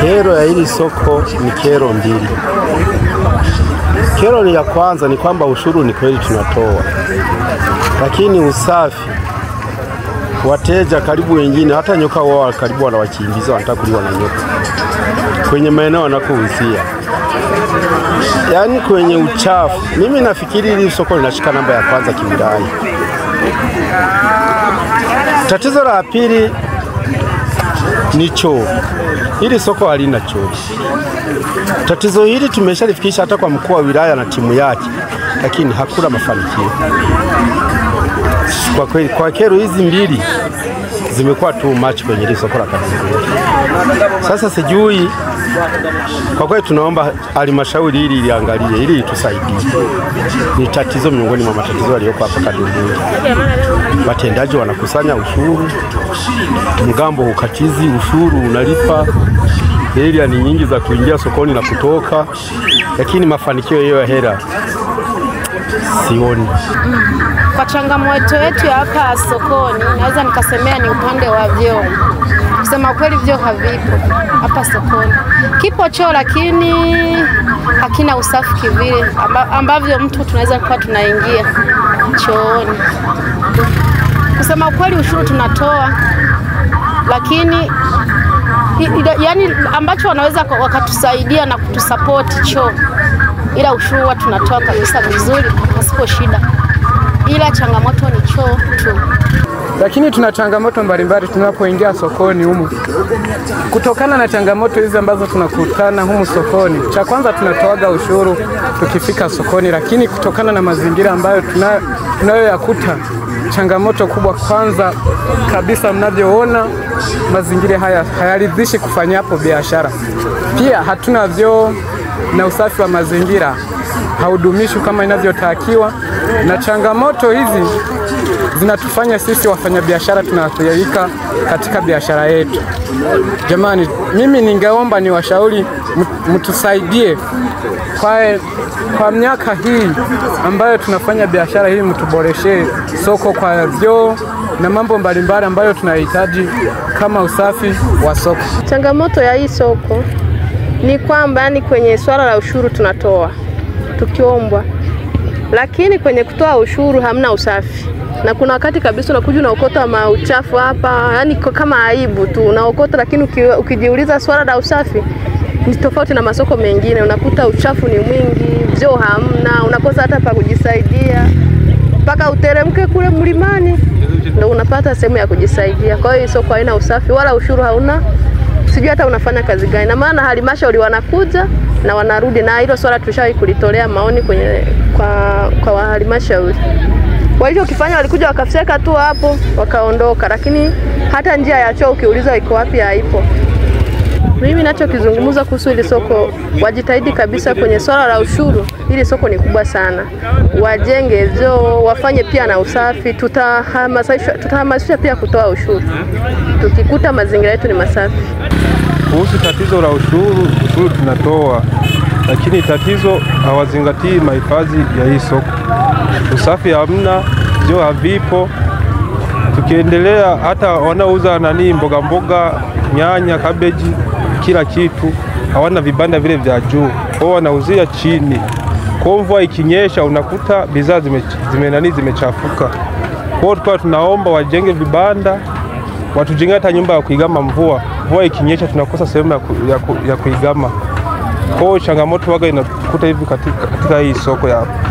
Kero ya hili soko ni kero mbili. Kero ya kwanza ni kwamba ushuru ni kweli tunatoa, lakini usafi, wateja karibu wengine hata nyoka wao karibu wanawakimbiza, wanataka kuliwa na nyoka kwenye maeneo wanakouzia, yaani kwenye uchafu. Mimi nafikiri hili soko linashika namba ya kwanza kiwilaya. Tatizo la pili ni choo. Hili soko halina choo. Tatizo hili tumeshalifikisha hata kwa mkuu wa wilaya na timu yake, lakini hakuna mafanikio. Kwa kweli, kwa kero hizi mbili zimekuwa too much kwenye hili soko la Kadunguri. Sasa sijui, kwa kweli tunaomba halmashauri hili iliangalie, ili itusaidie. Ni tatizo miongoni mwa matatizo yaliyoko hapa Kadunguri. Watendaji wanakusanya ushuru, mgambo ukatizi ushuru unalipa, area ni nyingi za kuingia sokoni na kutoka, lakini mafanikio hiyo ya hela sioni. Kwa changamoto yetu ya hapa sokoni, naweza nikasemea ni upande wa vyoo. Kusema kweli vyoo havipo hapa sokoni. Kipo choo lakini hakina usafi kivile ambavyo mtu tunaweza kuwa tunaingia chooni. Kusema kweli ushuru tunatoa, lakini yani ambacho wanaweza wakatusaidia na kutusupport choo, ila ushuru wa tunatoa kabisa vizuri pasipo shida, ila changamoto ni choo tu. Lakini tuna changamoto mbalimbali tunapoingia sokoni humu. Kutokana na changamoto hizi ambazo tunakutana humu sokoni, cha kwanza tunatoaga ushuru tukifika sokoni, lakini kutokana na mazingira ambayo tunayoyakuta, changamoto kubwa kwanza kabisa mnavyoona, mazingira haya hayaridhishi kufanya hapo biashara. Pia hatuna vyoo na usafi wa mazingira haudumishwi kama inavyotakiwa, na changamoto hizi zinatufanya sisi wafanyabiashara tunaathirika katika biashara yetu. Jamani, mimi ningeomba ni washauri mtusaidie kwa miaka hii ambayo tunafanya biashara hii, mtuboreshe soko kwa vyoo na mambo mbalimbali ambayo tunahitaji kama usafi wa soko. Changamoto ya hii soko ni kwamba ni kwenye swala la ushuru tunatoa tukiombwa, lakini kwenye kutoa ushuru hamna usafi. Na kuna wakati kabisa unakuja unaokota mauchafu hapa, yani kama aibu tu unaokota, lakini ukijiuliza swala la usafi ni tofauti na masoko mengine. Unakuta uchafu ni mwingi, vyoo hamna, unakosa hata pa kujisaidia. Mpaka uteremke kule mlimani ndio unapata sehemu ya kujisaidia. Kwa hiyo soko haina usafi wala ushuru hauna. Sijui hata unafanya kazi gani. Na maana halmashauri wanakuja na wanarudi, na hilo swala tushawahi kulitolea maoni kwa halmashauri. Walichokifanya walikuja wakafyeka tu hapo wakaondoka, lakini hata njia ya choo ukiuliza iko wapi haipo. Mimi ninachokizungumza kuhusu hili soko, wajitahidi kabisa kwenye swala la ushuru. Hili soko ni kubwa sana. Wajenge vyoo, wafanye pia na usafi. Tutahamasisha pia kutoa ushuru tukikuta mazingira yetu ni masafi. Kuhusu tatizo la ushuru tunatoa, lakini tatizo hawazingatii mahifadhi ya hii soko. Usafi hamna, vyoo havipo. Tukiendelea hata wanauza mboga, nyanya, kabeji, kila kitu, hawana vibanda vile vya juu. Kwa wanauzia chini. Kwa mvua ikinyesha unakuta bidhaa zimechafuka. Kwa hiyo tunaomba wajenge vibanda, watujenge hata nyumba ya kuigama mvua. Mvua ikinyesha tunakosa sehemu ya kuigama. Kwa hiyo changamoto waga inakuta hivi katika hii soko ya hapa.